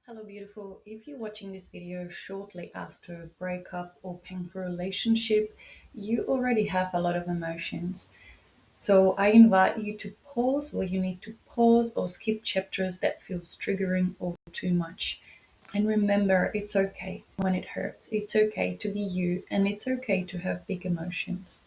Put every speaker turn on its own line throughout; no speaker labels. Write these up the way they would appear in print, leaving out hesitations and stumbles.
Hello, beautiful. If you're watching this video shortly after a breakup or painful relationship, you already have a lot of emotions. So I invite you to pause where you need to pause or skip chapters that feels triggering or too much. And remember, it's okay when it hurts. It's okay to be you, and it's okay to have big emotions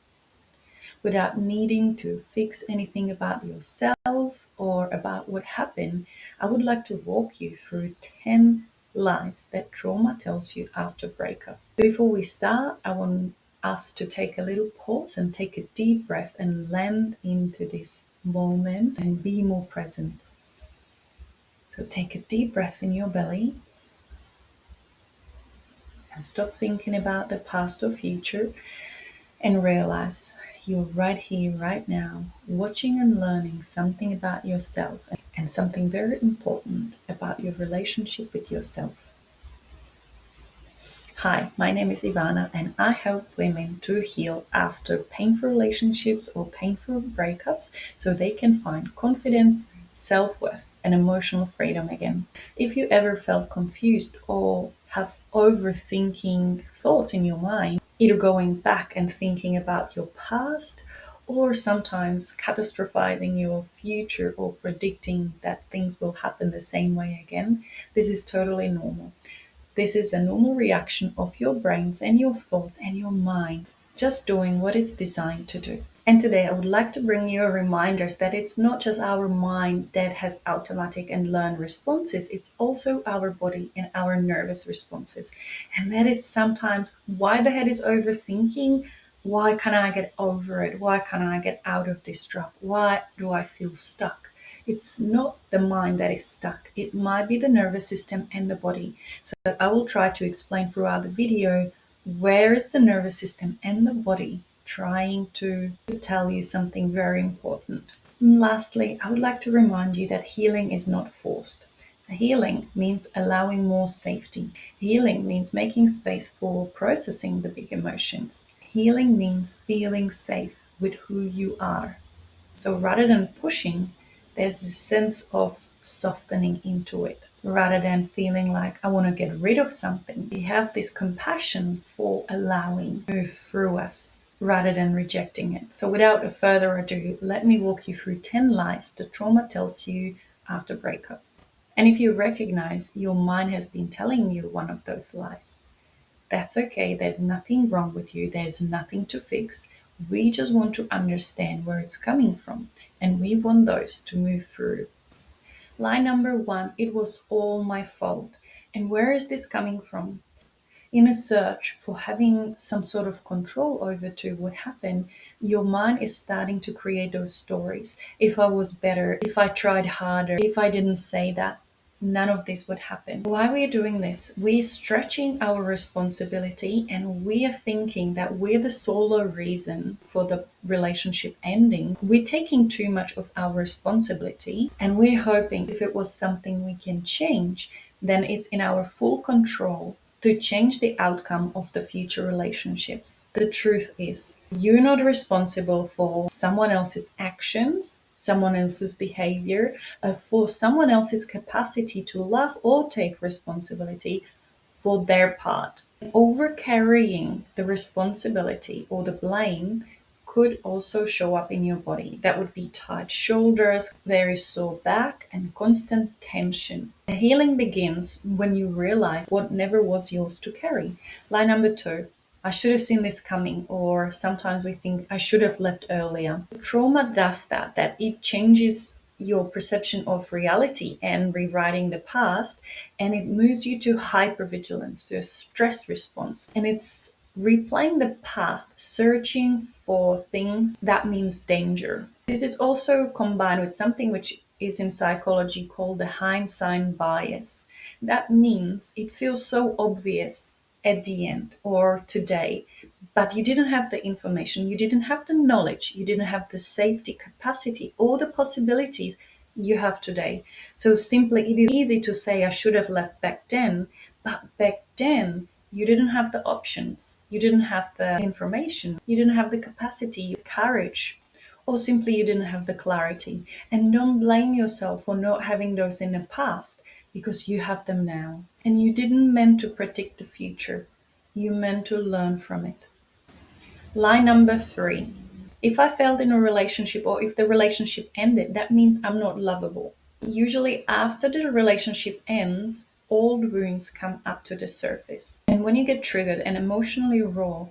without needing to fix anything about yourself or about what happened. I would like to walk you through 10 lies that trauma tells you after breakup. Before we start, I want us to take a little pause and take a deep breath and land into this moment and be more present. So take a deep breath in your belly and stop thinking about the past or future and realize you're right here, right now, watching and learning something about yourself and something very important about your relationship with yourself. Hi, my name is Ivana, and I help women to heal after painful relationships or painful breakups so they can find confidence, self worth, and emotional freedom again. If you ever felt confused or have overthinking thoughts in your mind, either going back and thinking about your past or sometimes catastrophizing your future or predicting that things will happen the same way again, this is totally normal. This is a normal reaction of your brains and your thoughts and your mind just doing what it's designed to do. And today I would like to bring you a reminder that it's not just our mind that has automatic and learned responses, it's also our body and our nervous responses. And that is sometimes why the head is overthinking. Why can't I get over it? Why can't I get out of this trap? Why do I feel stuck? It's not the mind that is stuck. It might be the nervous system and the body. So I will try to explain throughout the video where is the nervous system and the body trying to tell you something very important. And lastly, I would like to remind you that healing is not forced. Healing means allowing more safety. Healing means making space for processing the big emotions. Healing means feeling safe with who you are. So rather than pushing, there's a sense of softening into it. Rather than feeling like I want to get rid of something, we have this compassion for allowing move through us rather than rejecting it. So without further ado, let me walk you through 10 lies the trauma tells you after breakup. And if you recognize your mind has been telling you one of those lies, that's okay. There's nothing wrong with you. There's nothing to fix. We just want to understand where it's coming from. And we want those to move through. Lie number one, it was all my fault. And where is this coming from? In a search for having some sort of control over to what happened, your mind is starting to create those stories. If I was better, if I tried harder, if I didn't say that, none of this would happen. Why we are doing this? We're stretching our responsibility and we are thinking that we're the sole reason for the relationship ending. We're taking too much of our responsibility and we're hoping if it was something we can change, then it's in our full control to change the outcome of the future relationships. The truth is, you're not responsible for someone else's actions, someone else's behavior, for someone else's capacity to love or take responsibility for their part. Over carrying the responsibility or the blame could also show up in your body. That would be tight shoulders, very sore back, and constant tension. The healing begins when you realize what never was yours to carry. Line number two, I should have seen this coming, or sometimes we think I should have left earlier. Trauma does that it changes your perception of reality and rewriting the past, and it moves you to hypervigilance, to a stress response. And it's replaying the past, searching for things that means danger. This is also combined with something which is in psychology called the hindsight bias. That means it feels so obvious at the end or today, but you didn't have the information, you didn't have the knowledge, you didn't have the safety capacity or the possibilities you have today. So simply, it is easy to say, I should have left back then, but back then, you didn't have the options, you didn't have the information, you didn't have the capacity, courage, or simply you didn't have the clarity. And don't blame yourself for not having those in the past. because you have them now. And you didn't meant to predict the future. You meant to learn from it. Lie number 3. If I failed in a relationship or if the relationship ended, that means I'm not lovable. Usually, after the relationship ends, old wounds come up to the surface. And when you get triggered and emotionally raw,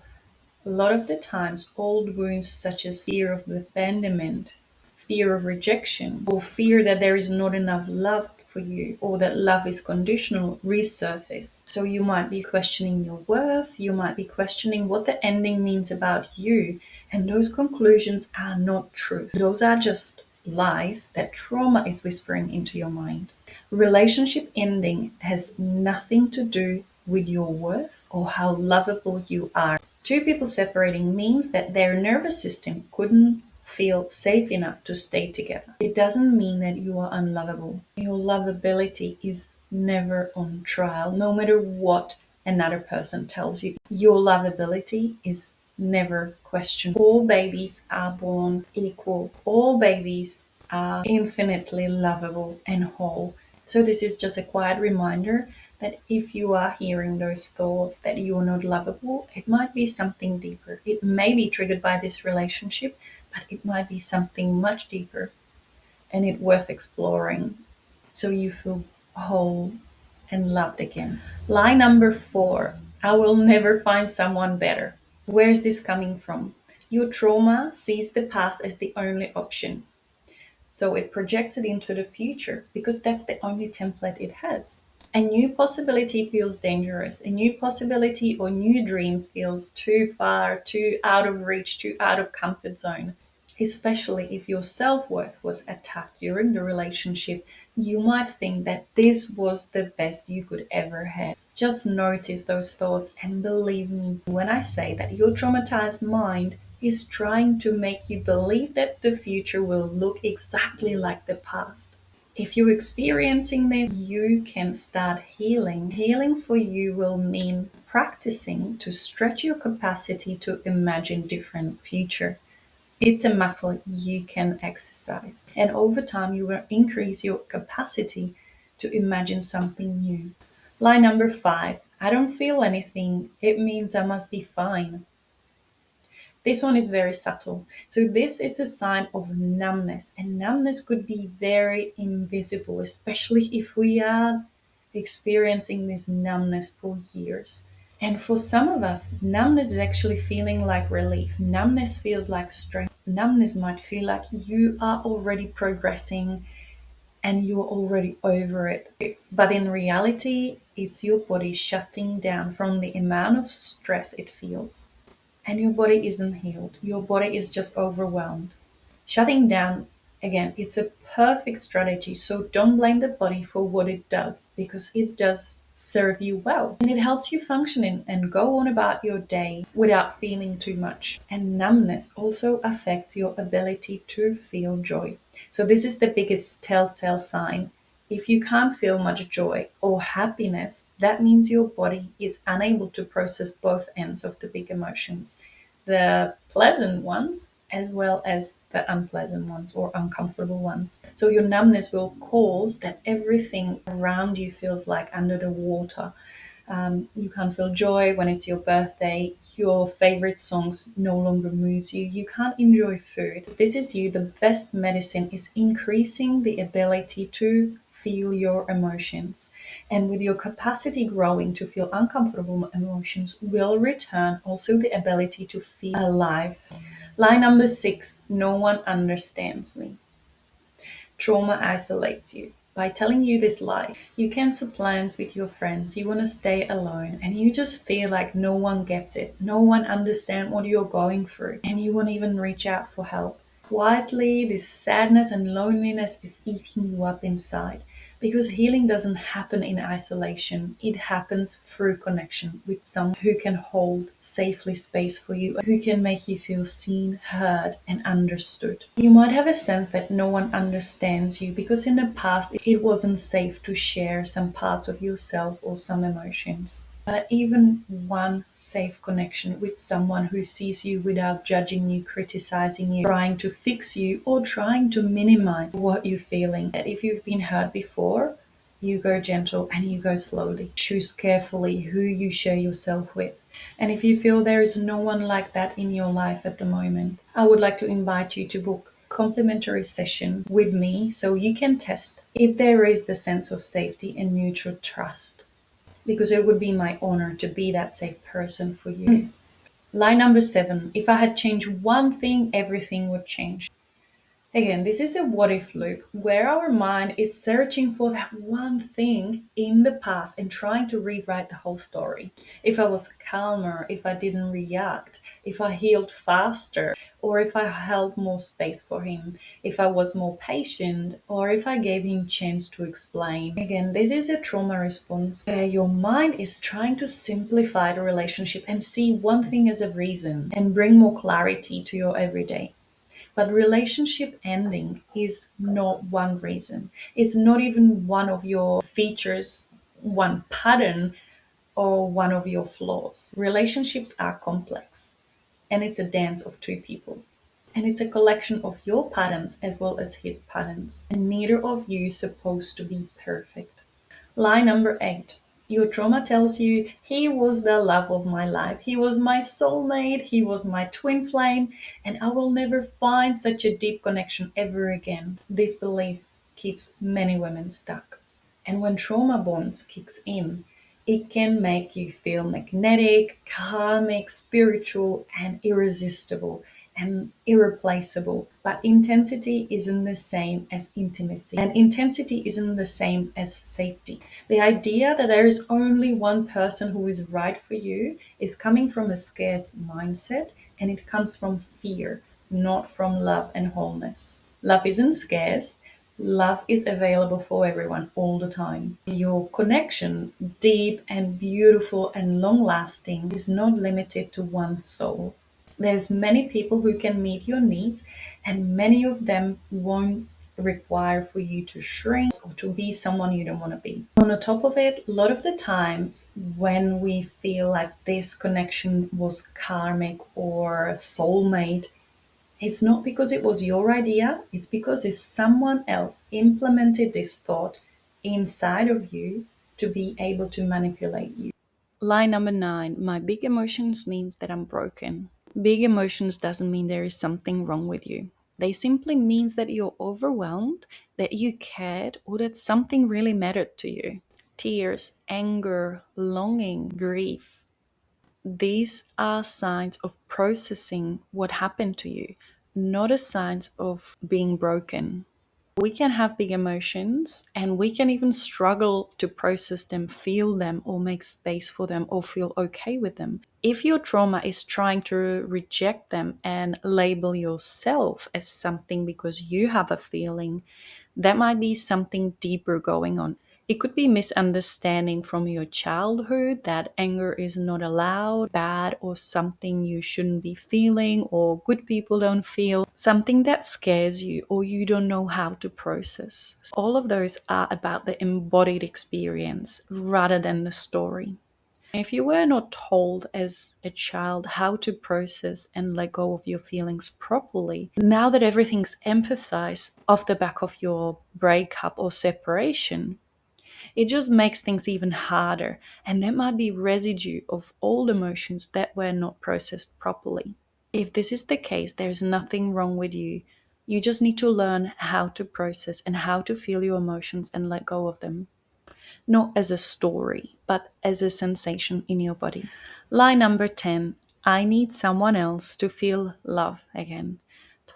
a lot of the times, old wounds such as fear of abandonment, fear of rejection, or fear that there is not enough love for you, or that love is conditional, resurface. So you might be questioning your worth, you might be questioning what the ending means about you, and those conclusions are not truth. Those are just lies that trauma is whispering into your mind. Relationship ending has nothing to do with your worth or how lovable you are. Two people separating means that their nervous system couldn't feel safe enough to stay together. It doesn't mean that you are unlovable. Your lovability is never on trial, no matter what another person tells you. Your lovability is never questioned. All babies are born equal. All babies are infinitely lovable and whole. So this is just a quiet reminder that if you are hearing those thoughts that you are not lovable, it might be something deeper. It may be triggered by this relationship, but it might be something much deeper and it worth exploring so you feel whole and loved again. Lie number 4. I will never find someone better. Where is this coming from? Your trauma sees the past as the only option. So it projects it into the future because that's the only template it has. A new possibility feels dangerous. A new possibility or new dreams feels too far, too out of reach, too out of comfort zone. Especially if your self-worth was attacked during the relationship, you might think that this was the best you could ever have. Just notice those thoughts and believe me when I say that your traumatized mind is trying to make you believe that the future will look exactly like the past. If you're experiencing this, you can start healing. Healing for you will mean practicing to stretch your capacity to imagine different future. It's a muscle you can exercise. And over time, you will increase your capacity to imagine something new. Line number 5. I don't feel anything. It means I must be fine. This one is very subtle. So this is a sign of numbness, and numbness could be very invisible, especially if we are experiencing this numbness for years. And for some of us, numbness is actually feeling like relief. Numbness feels like strength. Numbness might feel like you are already progressing and you're already over it. But in reality, it's your body shutting down from the amount of stress it feels. And your body isn't healed. Your body is just overwhelmed. Shutting down, again, it's a perfect strategy. So don't blame the body for what it does because it does serve you well. And it helps you function and go on about your day without feeling too much. And numbness also affects your ability to feel joy. So this is the biggest telltale sign. If you can't feel much joy or happiness, that means your body is unable to process both ends of the big emotions, the pleasant ones as well as the unpleasant ones or uncomfortable ones. So your numbness will cause that everything around you feels like under the water. You can't feel joy when it's your birthday. Your favorite songs no longer moves you. You can't enjoy food. This is you. The best medicine is increasing the ability to feel your emotions. And with your capacity growing to feel uncomfortable emotions will return also the ability to feel alive. Line number 6, no one understands me. Trauma isolates you. By telling you this lie, you cancel plans with your friends, you want to stay alone, and you just feel like no one gets it. No one understands what you're going through, and you won't even reach out for help. Quietly, this sadness and loneliness is eating you up inside. Because healing doesn't happen in isolation, it happens through connection with someone who can hold safely space for you, who can make you feel seen, heard, and understood. You might have a sense that no one understands you because in the past it wasn't safe to share some parts of yourself or some emotions. But even one safe connection with someone who sees you without judging you, criticizing you, trying to fix you, or trying to minimize what you're feeling. That if you've been hurt before, You go gentle and you go slowly. Choose carefully who you share yourself with. And if you feel there is no one like that in your life at the moment, I would like to invite you to book a complimentary session with me so you can test if there is the sense of safety and mutual trust. Because it would be my honor to be that safe person for you. Line number 7. If I had changed one thing, everything would change. Again, this is a what if loop where our mind is searching for that one thing in the past and trying to rewrite the whole story. If I was calmer, if I didn't react, if I healed faster, or if I held more space for him, if I was more patient, or if I gave him chance to explain. Again, this is a trauma response where your mind is trying to simplify the relationship and see one thing as a reason and bring more clarity to your everyday. But relationship ending is not one reason. It's not even one of your features, one pattern, or one of your flaws. Relationships are complex, and it's a dance of two people. And it's a collection of your patterns as well as his patterns. And neither of you is supposed to be perfect. Line number 8. Your trauma tells you he was the love of my life. He was my soulmate. He was my twin flame. And I will never find such a deep connection ever again. This belief keeps many women stuck. And when trauma bonds kicks in, it can make you feel magnetic, karmic, spiritual, and irresistible and irreplaceable. But intensity isn't the same as intimacy, and intensity isn't the same as safety. The idea that there is only one person who is right for you is coming from a scarce mindset, and it comes from fear, not from love and wholeness. Love isn't scarce. Love is available for everyone all the time. Your connection, deep and beautiful and long lasting, is not limited to one soul. There's many people who can meet your needs, and many of them won't require for you to shrink or to be someone you don't want to be. On the top of it, a lot of the times when we feel like this connection was karmic or soulmate, it's not because it was your idea, it's because it's someone else implemented this thought inside of you to be able to manipulate you. Line number 9. My big emotions means that I'm broken. Big emotions doesn't mean there is something wrong with you. They simply means that you're overwhelmed, that you cared, or that something really mattered to you. Tears, anger, longing, grief. These are signs of processing what happened to you, not a signs of being broken. We can have big emotions and we can even struggle to process them, feel them, or make space for them, or feel okay with them. If your trauma is trying to reject them and label yourself as something because you have a feeling, that might be something deeper going on. It could be misunderstanding from your childhood that anger is not allowed, bad, or something you shouldn't be feeling, or good people don't feel, something that scares you, or you don't know how to process. All of those are about the embodied experience rather than the story. If you were not told as a child how to process and let go of your feelings properly, now that everything's emphasized off the back of your breakup or separation, it just makes things even harder. And there might be residue of old emotions that were not processed properly. If this is the case, there's nothing wrong with you. You just need to learn how to process and how to feel your emotions and let go of them, not as a story, but as a sensation in your body. Line number 10. I need someone else to feel love again.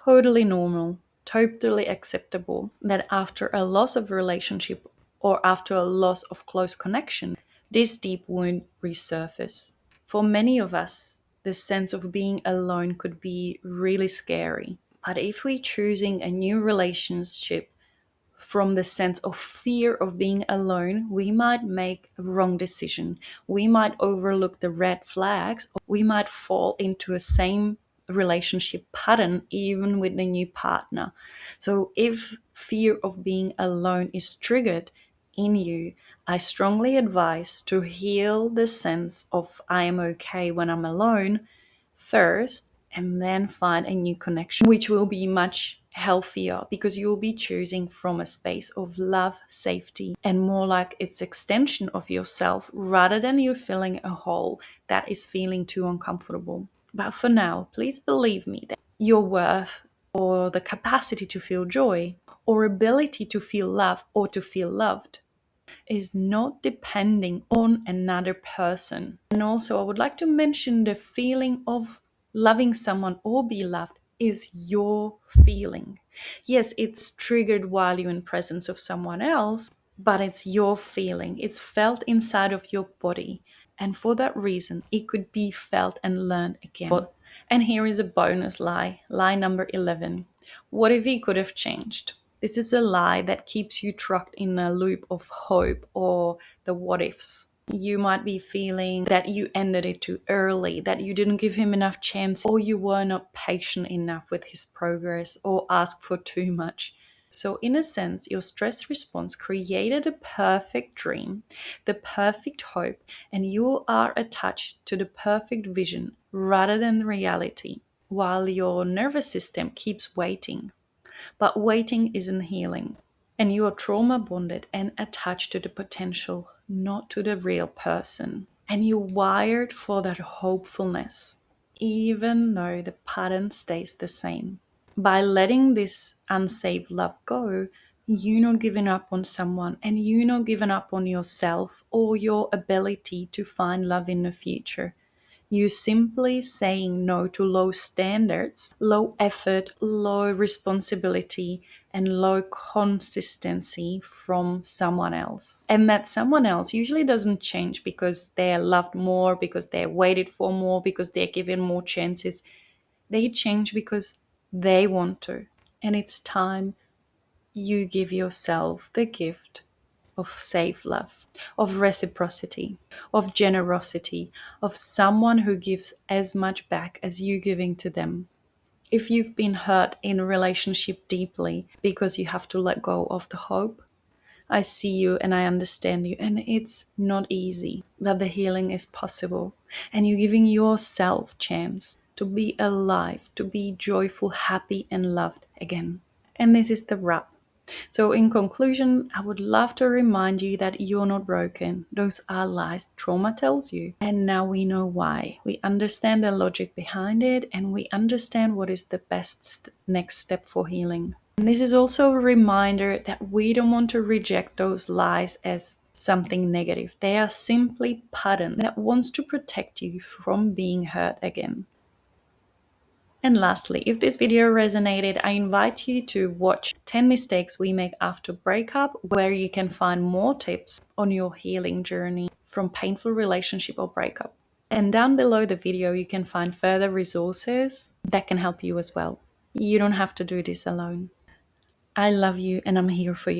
Totally normal, totally acceptable that after a loss of relationship or after a loss of close connection, this deep wound resurface. For many of us, the sense of being alone could be really scary. But if we're choosing a new relationship from the sense of fear of being alone, we might make a wrong decision. We might overlook the red flags. We might fall into a same relationship pattern even with the new partner. So if fear of being alone is triggered in you, I strongly advise to heal the sense of I am okay when I'm alone first, and then find a new connection, which will be much healthier because you'll be choosing from a space of love, safety, and more like it's extension of yourself rather than you filling a hole that is feeling too uncomfortable. But for now, please believe me that your worth or the capacity to feel joy or ability to feel love or to feel loved is not depending on another person. And also, I would like to mention the feeling of loving someone or be loved is your feeling. Yes, it's triggered while you're in presence of someone else, but it's your feeling. It's felt inside of your body. And for that reason, it could be felt and learned again. And here is a bonus lie, lie number 11. What if he could have changed? This is a lie that keeps you trapped in a loop of hope or the what ifs. You might be feeling that you ended it too early, that you didn't give him enough chance, or you were not patient enough with his progress or asked for too much. So, in a sense, your stress response created a perfect dream, the perfect hope, and you are attached to the perfect vision rather than reality, while your nervous system keeps waiting. But waiting isn't healing. And you are trauma bonded and attached to the potential, not to the real person. And you're wired for that hopefulness, even though the pattern stays the same. By letting this unsafe love go, you're not giving up on someone and you're not giving up on yourself or your ability to find love in the future. You simply saying no to low standards, low effort, low responsibility, and low consistency from someone else. And that someone else usually doesn't change because they're loved more, because they're waited for more, because they're given more chances. They change because they want to. And it's time you give yourself the gift of safe love, of reciprocity, of generosity, of someone who gives as much back as you giving to them. If you've been hurt in a relationship deeply because you have to let go of the hope, I see you and I understand you, and it's not easy, but the healing is possible. And you're giving yourself chance to be alive, to be joyful, happy, and loved again. And this is the wrap. So, in conclusion, I would love to remind you that you're not broken. Those are lies trauma tells you. And now we know why. We understand the logic behind it and we understand what is the best next step for healing. And this is also a reminder that we don't want to reject those lies as something negative. They are simply pattern that wants to protect you from being hurt again. And lastly, if this video resonated, I invite you to watch 10 mistakes we make after breakup, where you can find more tips on your healing journey from painful relationship or breakup. And down below the video, you can find further resources that can help you as well. You don't have to do this alone. I love you and I'm here for you.